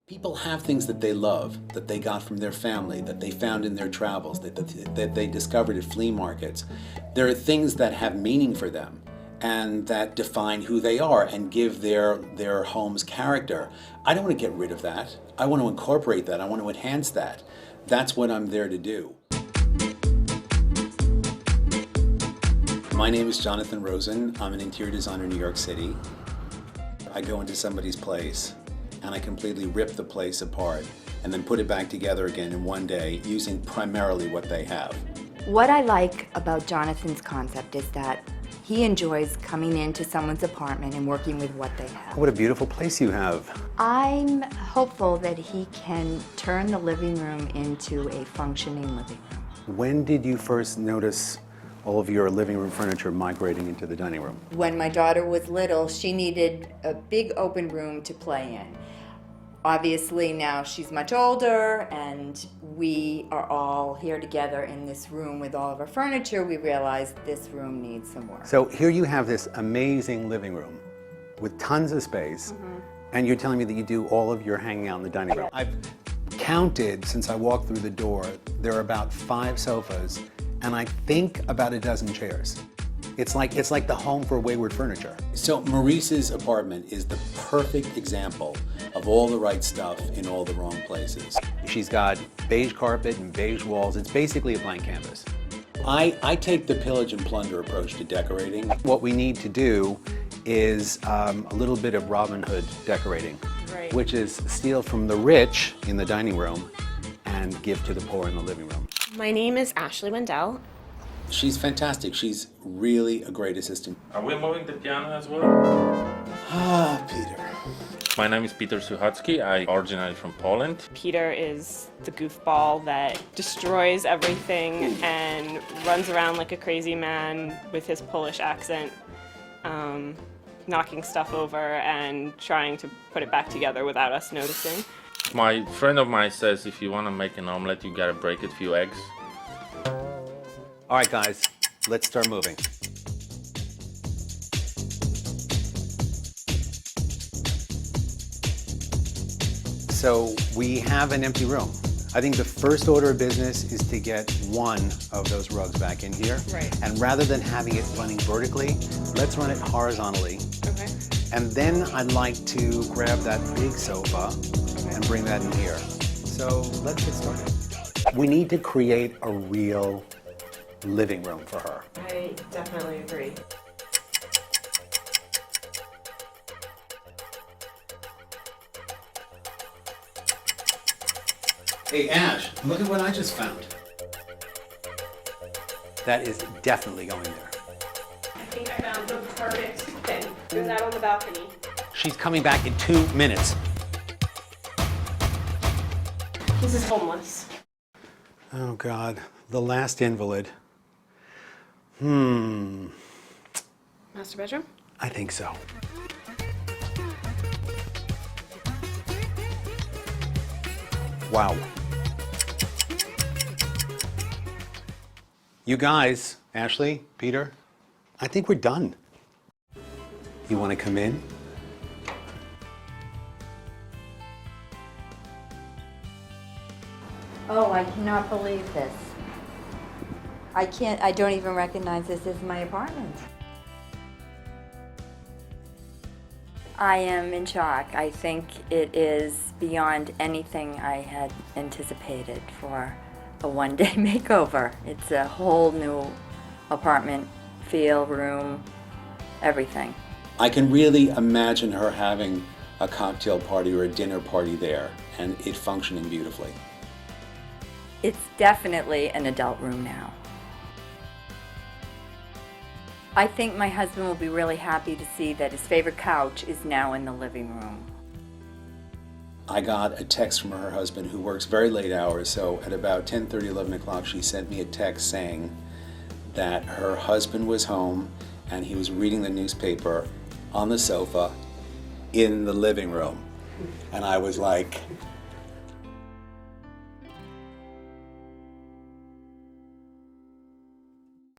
People have things that they love, that they got from their family, that they found in their travels, that they discovered at flea markets. There are things that have meaning for them and that define who they are and give their home's character. I don't want to get rid of that. I want to incorporate that. I want to enhance that. That's what I'm there to do. My name is Jonathan Rosen. I'm an interior designer in New York City. I go into somebody's place and I completely rip the place apart and then put it back together again in one day using primarily what they have. What I like about Jonathan's concept is that he enjoys coming into someone's apartment and working with what they have. What a beautiful place you have. I'm hopeful that he can turn the living room into a functioning living room. When did you first notice all of your living room furniture migrating into the dining room? When my daughter was little, she needed a big open room to play in. Obviously now she's much older and we are all here together in this room with all of our furniture. We realized this room needs some work. So here you have this amazing living room with tons of space, and you're telling me that you do all of your hanging out in the dining room. I've counted since I walked through the door, there are about 5 sofas and I think about a dozen chairs. It's like the home for wayward furniture. So Maurice's apartment is the perfect example of all the right stuff in all the wrong places. She's got beige carpet and beige walls. It's basically a blank canvas. I take the pillage and plunder approach to decorating. What we need to do is a little bit of Robin Hood decorating, Right. which is steal from the rich in the dining room and give to the poor in the living room. My name is Ashley Wendell. She's fantastic. She's really a great assistant. Are we moving the piano as well? Ah, Peter. My name is Peter Suchocki. I originate from Poland. Peter is the goofball that destroys everything and runs around like a crazy man with his Polish accent, knocking stuff over and trying to put it back together without us noticing. My friend of mine says if you want to make an omelet, you gotta break a few eggs. All right, guys, let's start moving. So we have an empty room. I think the first order of business is to get one of those rugs back in here. Right. And rather than having it running vertically, let's run it horizontally. Okay. And then I'd like to grab that big sofa and bring that in here. So let's get started. We need to create a real living room for her. I definitely agree. Hey Ash, look at what I just found. That is definitely going there. I think I found the perfect thing. There's that on the balcony. She's coming back in 2 minutes. This is homeless. Oh God, the last invalid. Master bedroom? I think so. Wow. You guys, Ashley, Peter, I think we're done. You want to come in? Oh, I cannot believe this. I don't even recognize this as my apartment. I am in shock. I think it is beyond anything I had anticipated for a one-day makeover. It's a whole new apartment, feel, room, everything. I can really imagine her having a cocktail party or a dinner party there and it functioning beautifully. It's definitely an adult room now. I think my husband will be really happy to see that his favorite couch is now in the living room. I got a text from her husband who works very late hours, so at about 10:30, 11 o'clock, she sent me a text saying that her husband was home and he was reading the newspaper on the sofa in the living room. And I was like,